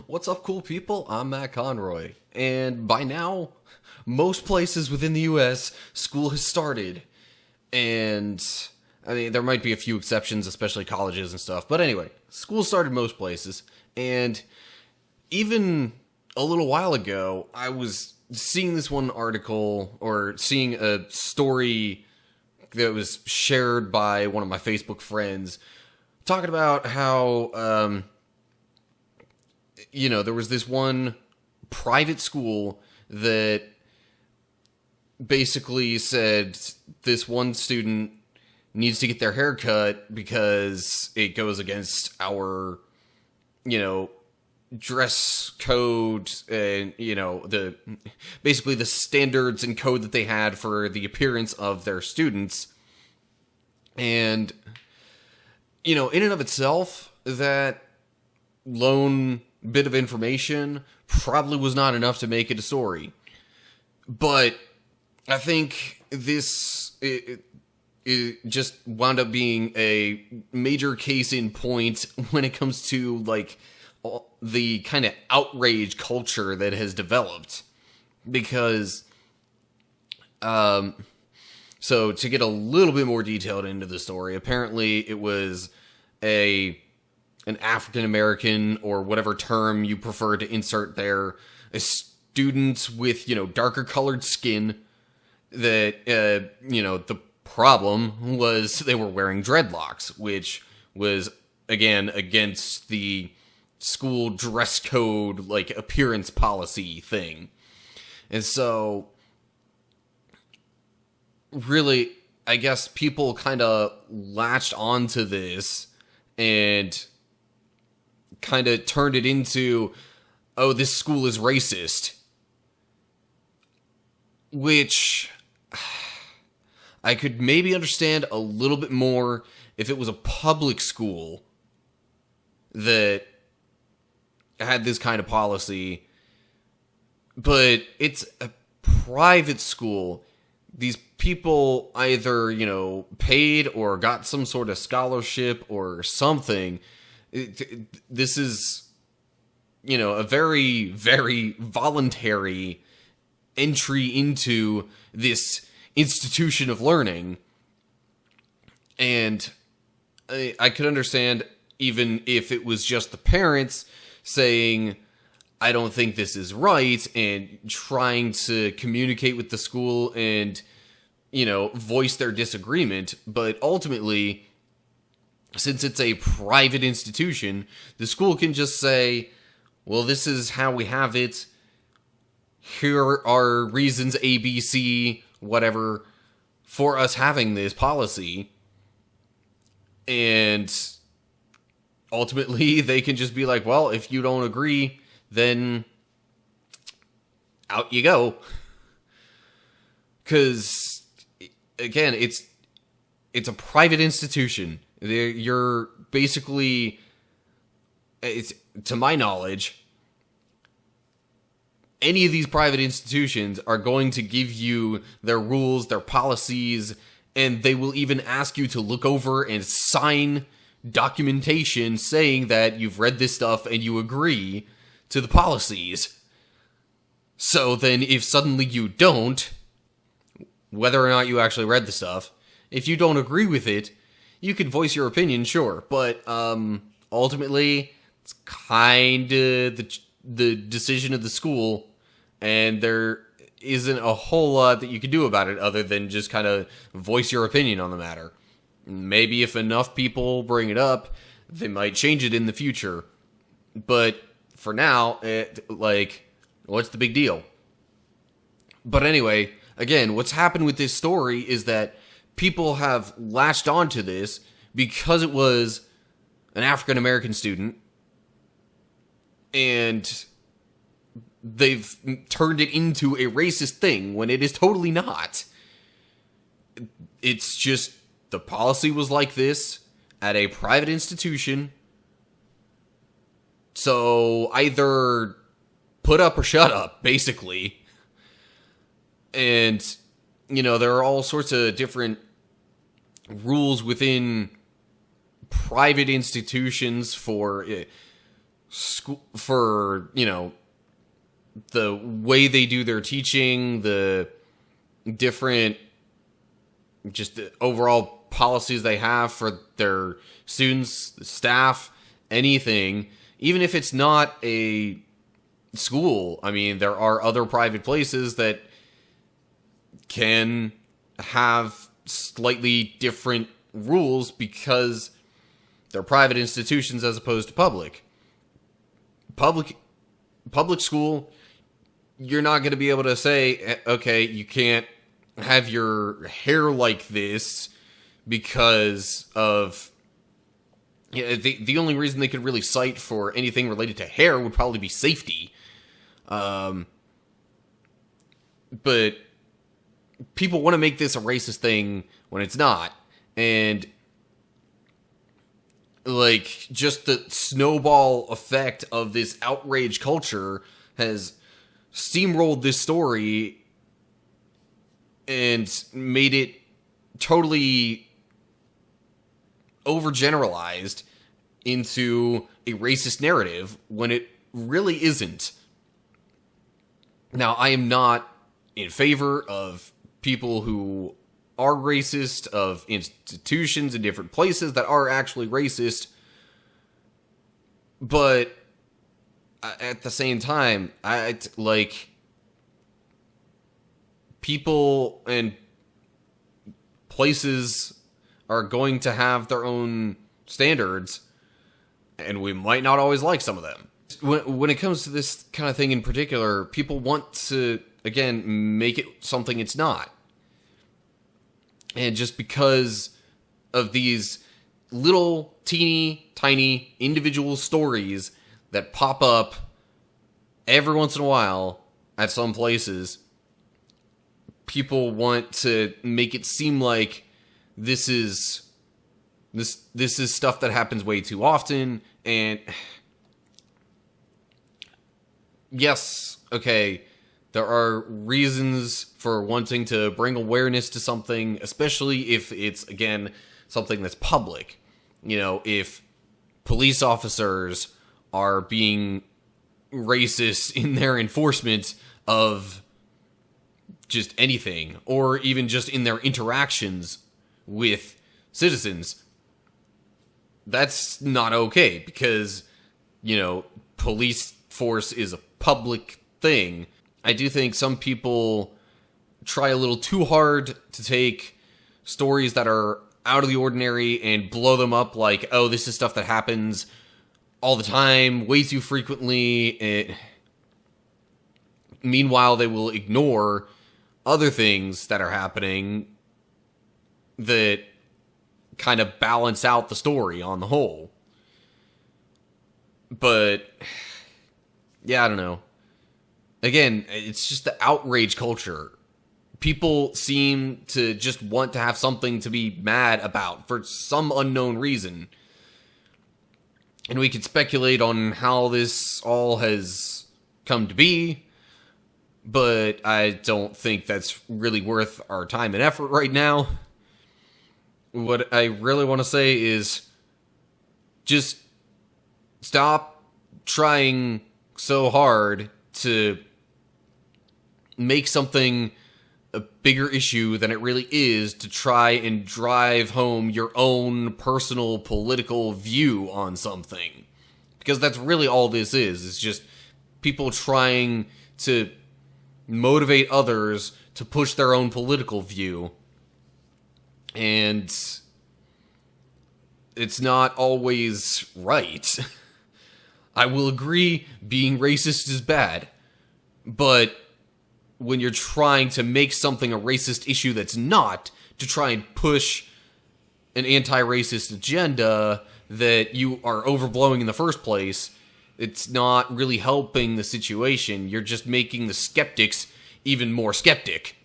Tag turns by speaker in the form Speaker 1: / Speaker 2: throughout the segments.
Speaker 1: What's up, cool people? I'm Matt Conroy, and by now, most places within the U.S., school has started. And, I mean, there might be a few exceptions, especially colleges and stuff, but anyway, school started most places, and even a little while ago, I was seeing this one article, or seeing a story that was shared by one of my Facebook friends, talking about how, there was this one private school that basically said this one student needs to get their hair cut because it goes against our, dress code and, basically the standards and code that they had for the appearance of their students. And, in and of itself, that lone bit of information probably was not enough to make it a story. But I think it just wound up being a major case in point when it comes to, the kind of outrage culture that has developed. Because, so to get a little bit more detailed into the story, apparently it was an African American, or whatever term you prefer to insert there, a student with, darker colored skin that, the problem was they were wearing dreadlocks, which was, again, against the school dress code, appearance policy thing. And so, really, I guess people kind of latched onto this and kind of turned it into, oh, this school is racist. Which I could maybe understand a little bit more if it was a public school that had this kind of policy. But it's a private school. These people either, paid or got some sort of scholarship or something. This is, a very, very voluntary entry into this institution of learning. And I could understand even if it was just the parents saying, I don't think this is right, and trying to communicate with the school and, voice their disagreement. But ultimately, since it's a private institution, the school can just say, well, this is how we have it. Here are reasons A, B, C, whatever, for us having this policy. And ultimately, they can just be like, well, if you don't agree, then out you go. Because, again, it's a private institution. You're basically, it's, to my knowledge, any of these private institutions are going to give you their rules, their policies, and they will even ask you to look over and sign documentation saying that you've read this stuff and you agree to the policies. So then if suddenly you don't, whether or not you actually read the stuff, if you don't agree with it, you can voice your opinion, sure. But ultimately, it's kind of the decision of the school, and there isn't a whole lot that you can do about it other than just kind of voice your opinion on the matter. Maybe if enough people bring it up, they might change it in the future. But for now, what's the big deal? But anyway, again, what's happened with this story is that people have latched onto this because it was an African American student, and they've turned it into a racist thing when it is totally not. It's just the policy was like this at a private institution. So either put up or shut up, basically. And, there are all sorts of different rules within private institutions for school, for, the way they do their teaching, the different, just the overall policies they have for their students, staff, anything, even if it's not a school. I mean, there are other private places that can have slightly different rules because they're private institutions as opposed to public. Public school, you're not going to be able to say, okay, you can't have your hair like this because of... the only reason they could really cite for anything related to hair would probably be safety. But people want to make this a racist thing when it's not. And, just the snowball effect of this outrage culture has steamrolled this story and made it totally overgeneralized into a racist narrative when it really isn't. Now, I am not in favor of people who are racist, of institutions in different places that are actually racist, but at the same time, people and places are going to have their own standards, and we might not always like some of them. When it comes to this kind of thing in particular, people want to, again, make it something it's not. And just because of these little, teeny, tiny, individual stories that pop up every once in a while at some places, people want to make it seem like this is stuff that happens way too often. And yes, okay, there are reasons for wanting to bring awareness to something, especially if it's, again, something that's public. If police officers are being racist in their enforcement of just anything, or even just in their interactions with citizens, that's not okay, because, police force is a public thing. I do think some people try a little too hard to take stories that are out of the ordinary and blow them up like, oh, this is stuff that happens all the time, way too frequently. Meanwhile, they will ignore other things that are happening that kind of balance out the story on the whole. But, yeah, I don't know. Again, it's just the outrage culture. People seem to just want to have something to be mad about for some unknown reason. And we could speculate on how this all has come to be, but I don't think that's really worth our time and effort right now. What I really want to say is just stop trying so hard to make something a bigger issue than it really is, to try and drive home your own personal political view on something. Because that's really all this is. It's just people trying to motivate others to push their own political view. And it's not always right. I will agree being racist is bad, but when you're trying to make something a racist issue that's not, to try and push an anti-racist agenda that you are overblowing in the first place, it's not really helping the situation. You're just making the skeptics even more skeptic.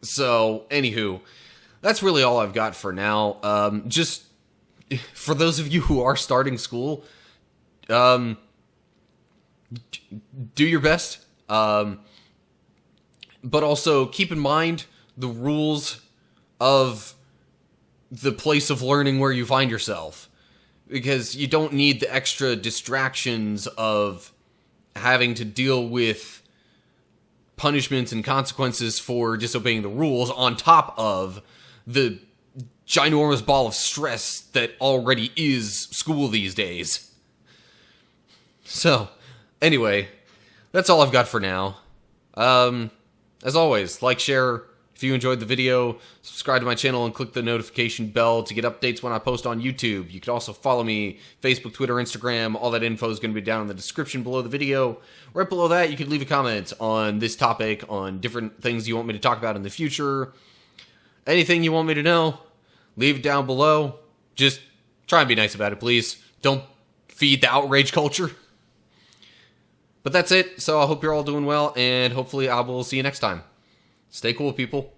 Speaker 1: So, anywho, that's really all I've got for now. Just for those of you who are starting school, do your best. But also keep in mind the rules of the place of learning where you find yourself. because you don't need the extra distractions of having to deal with punishments and consequences for disobeying the rules on top of the ginormous ball of stress that already is school these days. So, anyway, that's all I've got for now. As always, like, share if you enjoyed the video, subscribe to my channel and click the notification bell to get updates when I post on YouTube. You can also follow me, Facebook, Twitter, Instagram. All that info is going to be down in the description below the video. Right below that, you can leave a comment on this topic, on different things you want me to talk about in the future. Anything you want me to know, leave it down below. Just try and be nice about it, please. Don't feed the outrage culture. But that's it, so I hope you're all doing well, and hopefully I will see you next time. Stay cool, people.